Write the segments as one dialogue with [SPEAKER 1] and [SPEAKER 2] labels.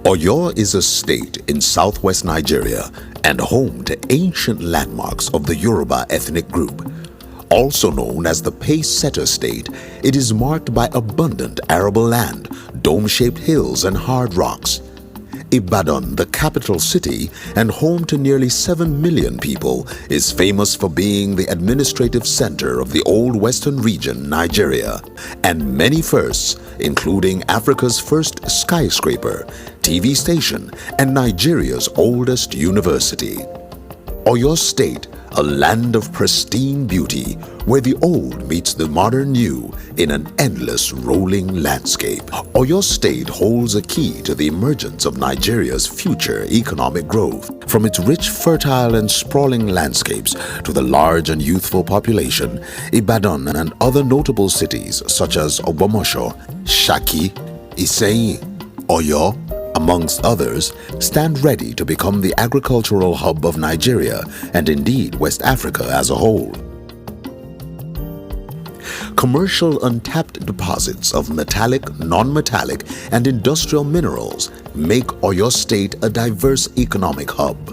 [SPEAKER 1] Oyo is a state in southwest Nigeria and home to ancient landmarks of the Yoruba ethnic group. Also known as the Pace-setter state, it is marked by abundant arable land, dome-shaped hills and hard rocks. Ibadan, the capital city and home to nearly 7 million people, is famous for being the administrative center of the old western region, Nigeria, and many firsts, including Africa's first skyscraper, TV station, and Nigeria's oldest university. Oyo State, a land of pristine beauty where the old meets the modern new in an endless rolling landscape. Oyo State holds a key to the emergence of Nigeria's future economic growth. From its rich, fertile and sprawling landscapes to the large and youthful population, Ibadan and other notable cities such as Ogbomosho, Shaki, Iseyin, Oyo, amongst others, stand ready to become the agricultural hub of Nigeria and indeed West Africa as a whole. Commercial untapped deposits of metallic, non-metallic, and industrial minerals make Oyo State a diverse economic hub.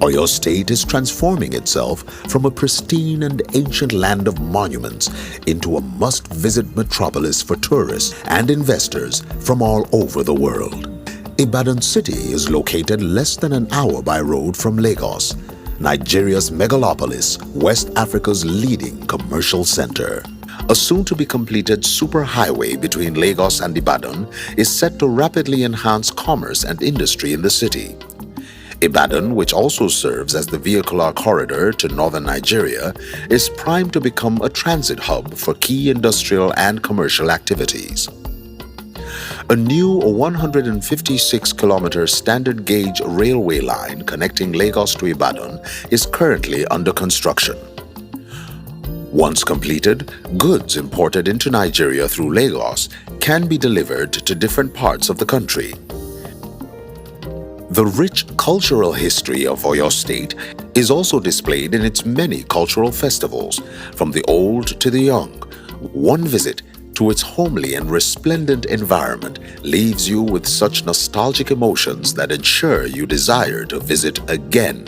[SPEAKER 1] Oyo State is transforming itself from a pristine and ancient land of monuments into a must-visit metropolis for tourists and investors from all over the world. Ibadan city is located less than an hour by road from Lagos, Nigeria's megalopolis, West Africa's leading commercial center. A soon-to-be-completed superhighway between Lagos and Ibadan is set to rapidly enhance commerce and industry in the city. Ibadan, which also serves as the vehicular corridor to northern Nigeria, is primed to become a transit hub for key industrial and commercial activities. A new 156-kilometer standard gauge railway line connecting Lagos to Ibadan is currently under construction. Once completed, goods imported into Nigeria through Lagos can be delivered to different parts of the country. The rich cultural history of Oyo State is also displayed in its many cultural festivals, from the old to the young. One visit to its homely and resplendent environment leaves you with such nostalgic emotions that ensure you desire to visit again.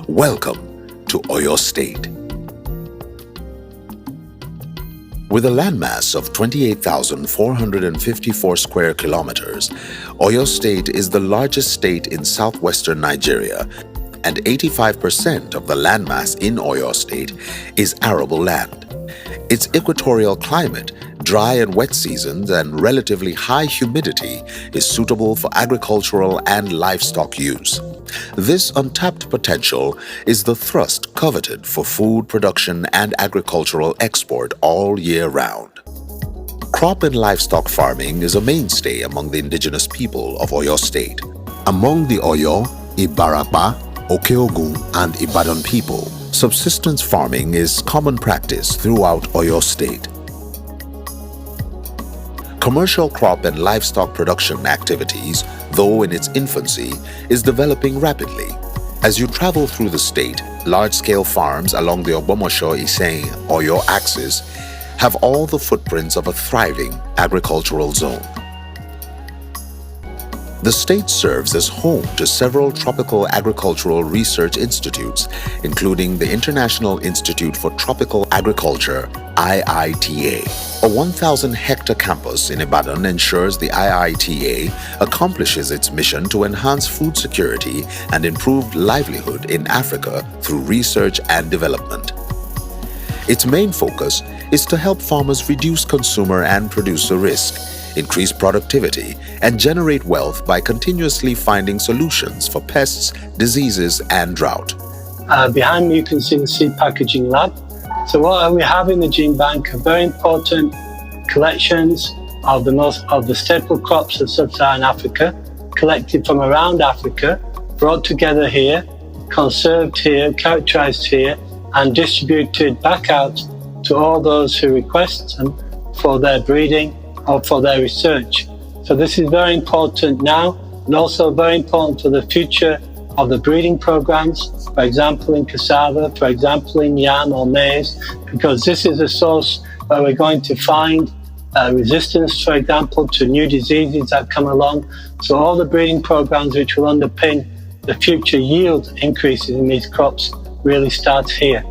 [SPEAKER 1] Welcome to Oyo State. With a landmass of 28,454 square kilometers, Oyo State is the largest state in southwestern Nigeria, and 85% of the landmass in Oyo State is arable land. Its equatorial climate, dry and wet seasons, and relatively high humidity is suitable for agricultural and livestock use. This untapped potential is the thrust coveted for food production and agricultural export all year round. Crop and livestock farming is a mainstay among the indigenous people of Oyo State. Among the Oyo, Ibarapa, Okeogun, and Ibadan people, subsistence farming is common practice throughout Oyo State. Commercial crop and livestock production activities, though in its infancy, is developing rapidly. As you travel through the state, large-scale farms along the Ogbomosho-Iseyin-Oyo axis have all the footprints of a thriving agricultural zone. The state serves as home to several tropical agricultural research institutes, including the International Institute for Tropical Agriculture, IITA. A 1,000-hectare campus in Ibadan ensures the IITA accomplishes its mission to enhance food security and improve livelihood in Africa through research and development. Its main focus is to help farmers reduce consumer and producer risk, increase productivity, and generate wealth by continuously finding solutions for pests, diseases, and drought.
[SPEAKER 2] Behind me you can see the seed packaging lab. So what we have in the gene bank are very important collections of the staple crops of sub-Saharan Africa, collected from around Africa, brought together here, conserved here, characterized here, and distributed back out to all those who request them for their breeding or for their research. So this is very important now, and also very important for the future of the breeding programs, for example in cassava, for example in yam or maize, because this is a source where we're going to find resistance, for example, to new diseases that come along. So all the breeding programs which will underpin the future yield increases in these crops really starts here.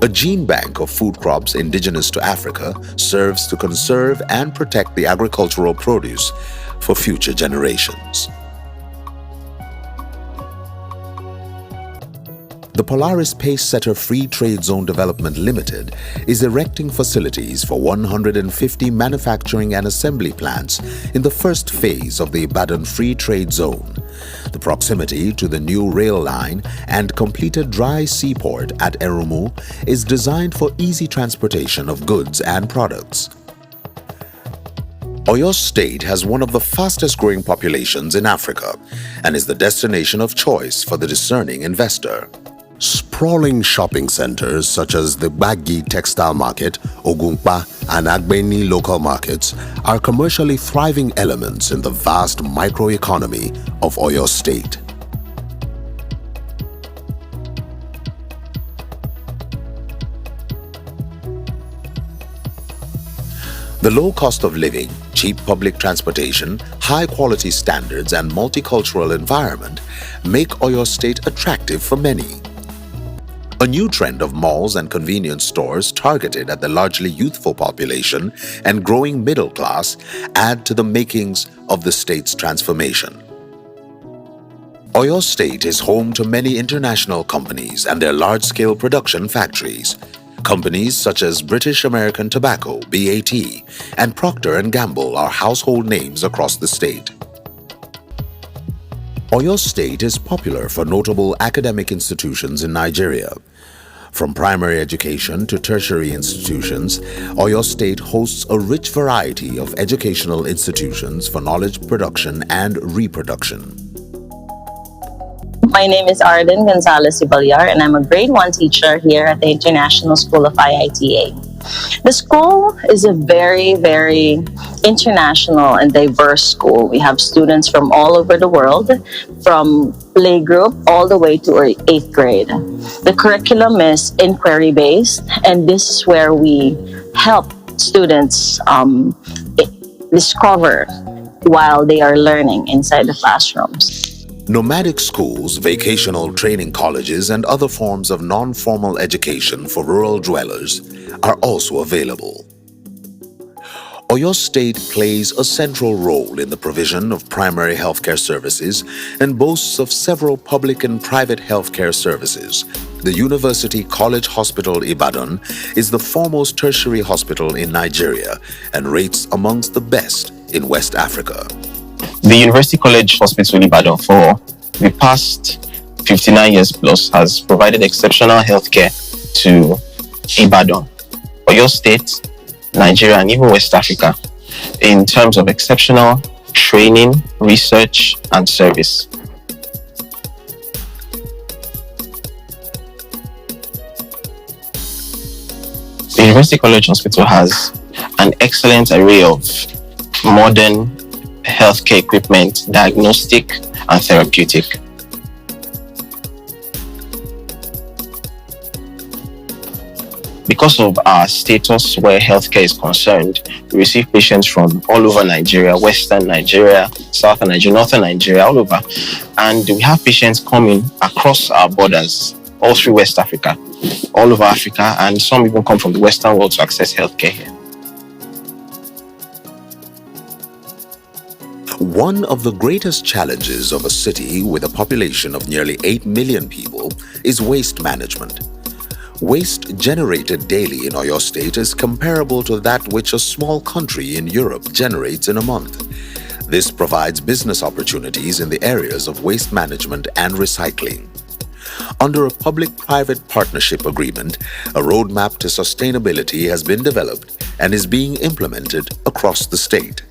[SPEAKER 1] A gene bank of food crops indigenous to Africa serves to conserve and protect the agricultural produce for future generations. The Polaris Pacesetter Free Trade Zone Development Limited is erecting facilities for 150 manufacturing and assembly plants in the first phase of the Ibadan Free Trade Zone. The proximity to the new rail line and completed dry seaport at Erumu is designed for easy transportation of goods and products. Oyo State has one of the fastest growing populations in Africa and is the destination of choice for the discerning investor. Sprawling shopping centers such as the Gbagi Textile Market, Ogunpa, and Agbeni local markets are commercially thriving elements in the vast microeconomy of Oyo State. The low cost of living, cheap public transportation, high quality standards, and multicultural environment make Oyo State attractive for many. A new trend of malls and convenience stores targeted at the largely youthful population and growing middle class add to the makings of the state's transformation. Oyo State is home to many international companies and their large-scale production factories. Companies such as British American Tobacco, BAT, and Procter & Gamble are household names across the state. Oyo State is popular for notable academic institutions in Nigeria. From primary education to tertiary institutions, Oyo State hosts a rich variety of educational institutions for knowledge production and reproduction.
[SPEAKER 3] My name is Arden Gonzalez Ibalyar, and I'm a grade 1 teacher here at the International School of IITA. The school is a very, very international and diverse school. We have students from all over the world, from playgroup all the way to 8th grade. The curriculum is inquiry-based, and this is where we help students discover while they are learning inside the classrooms.
[SPEAKER 1] Nomadic schools, vocational training colleges, and other forms of non-formal education for rural dwellers are also available. Oyo State plays a central role in the provision of primary healthcare services and boasts of several public and private healthcare services. The University College Hospital Ibadan is the foremost tertiary hospital in Nigeria and rates amongst the best in West Africa.
[SPEAKER 4] The University College Hospital Ibadan for the past 59 years plus has provided exceptional healthcare to Ibadan, Oyo State, Nigeria, and even West Africa in terms of exceptional training, research, and service. The University College Hospital has an excellent array of modern healthcare equipment, diagnostic and therapeutic. Because of our status where healthcare is concerned, we receive patients from all over Nigeria, Western Nigeria, Southern Nigeria, Northern Nigeria, all over. And we have patients coming across our borders, all through West Africa, all over Africa, and some even come from the Western world to access healthcare here.
[SPEAKER 1] One of the greatest challenges of a city with a population of nearly 8 million people is waste management. Waste generated daily in Oyo State is comparable to that which a small country in Europe generates in a month. This provides business opportunities in the areas of waste management and recycling. Under a public-private partnership agreement, a roadmap to sustainability has been developed and is being implemented across the state.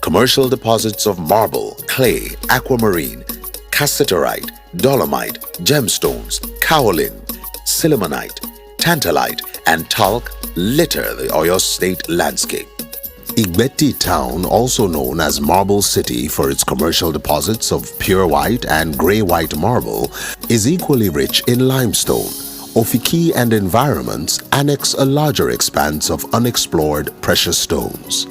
[SPEAKER 1] Commercial deposits of marble, clay, aquamarine, cassiterite, dolomite, gemstones, kaolin, silimonite, tantalite, and talc litter the Oyo State landscape. Igbeti town, also known as Marble City for its commercial deposits of pure white and grey white marble, is equally rich in limestone. Ofiki and environments annex a larger expanse of unexplored precious stones.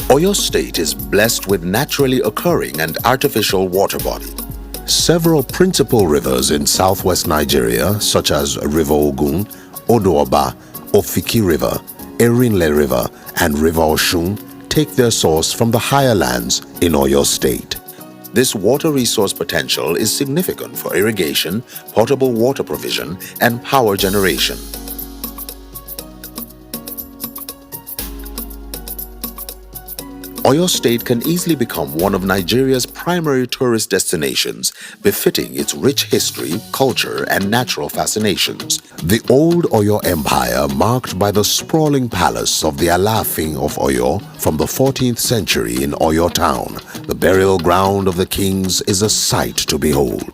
[SPEAKER 1] Oyo State is blessed with naturally occurring and artificial water body. Several principal rivers in southwest Nigeria, such as River Ogun, Odoaba, Ofiki River, Erinle River, and River Oshun, take their source from the higher lands in Oyo State. This water resource potential is significant for irrigation, potable water provision, and power generation. Oyo State can easily become one of Nigeria's primary tourist destinations, befitting its rich history, culture, and natural fascinations. The old Oyo Empire, marked by the sprawling palace of the Alaafin of Oyo from the 14th century in Oyo town, the burial ground of the kings, is a sight to behold.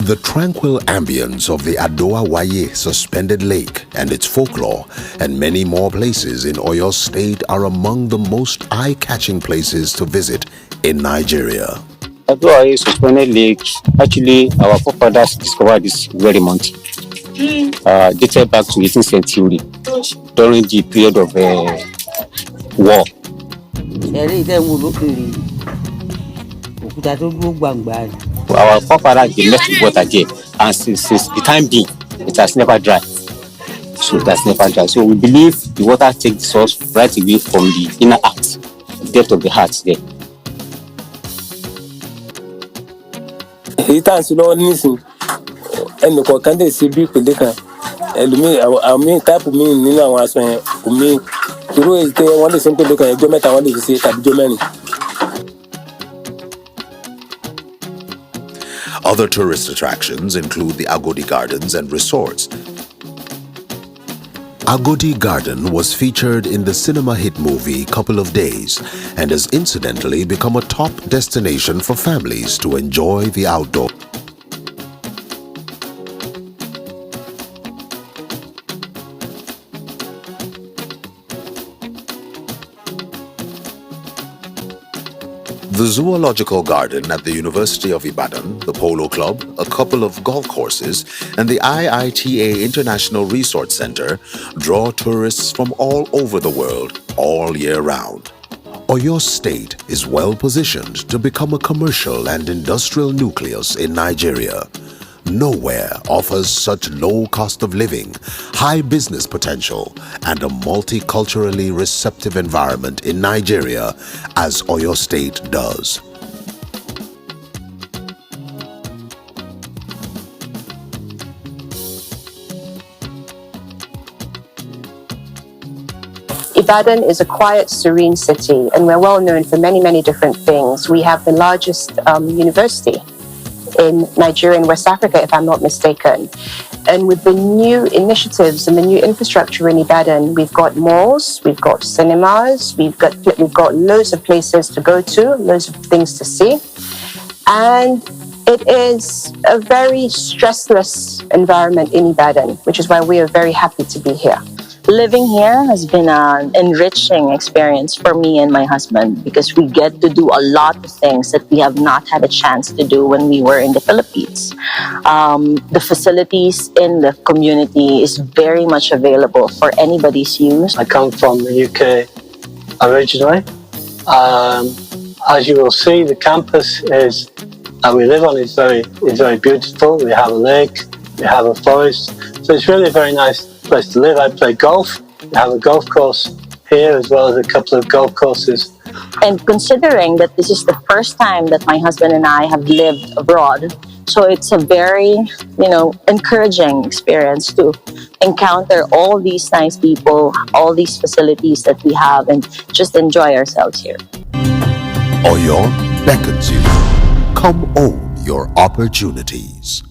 [SPEAKER 1] The tranquil ambience of the Adoa Waye suspended lake and its folklore and many more places in Oyo State are among the most eye-catching places to visit in Nigeria.
[SPEAKER 5] Adoa Waye suspended lake, actually our forefathers discovered this very mountain. Dated back to 18th century during the period of war. Our forefathers, they left the water there, and since the time being, it has never dried. So we believe the water takes the source right away from the inner heart, the depth of the heart there.
[SPEAKER 1] Other tourist attractions include the Agodi Gardens and resorts. Agodi Garden was featured in the cinema hit movie Couple of Days and has incidentally become a top destination for families to enjoy the outdoors. The Zoological Garden at the University of Ibadan, the Polo Club, a couple of golf courses, and the IITA International Resort Center draw tourists from all over the world all year round. Oyo State is well positioned to become a commercial and industrial nucleus in Nigeria. Nowhere offers such low cost of living, high business potential, and a multiculturally receptive environment in Nigeria as Oyo State does.
[SPEAKER 6] Ibadan is a quiet, serene city, and we're well known for many, many different things. We have the largest university in Nigeria and West Africa, if I'm not mistaken. And with the new initiatives and the new infrastructure in Ibadan, we've got malls, we've got cinemas, we've got loads of places to go to, loads of things to see. And it is a very stressless environment in Ibadan, which is why we are very happy to be here.
[SPEAKER 3] Living here has been an enriching experience for me and my husband because we get to do a lot of things that we have not had a chance to do when we were in the Philippines. The facilities in the community is very much available for anybody's use.
[SPEAKER 2] I come from the UK originally. As you will see, the campus that we live on is very beautiful. We have a lake, we have a forest, so it's really a very nice place to live. I play golf. We have a golf course here as well as a couple of golf courses.
[SPEAKER 3] And considering that this is the first time that my husband and I have lived abroad, so it's a very, encouraging experience to encounter all these nice people, all these facilities that we have, and just enjoy ourselves here.
[SPEAKER 1] Oyo beckons you. Come own your opportunities.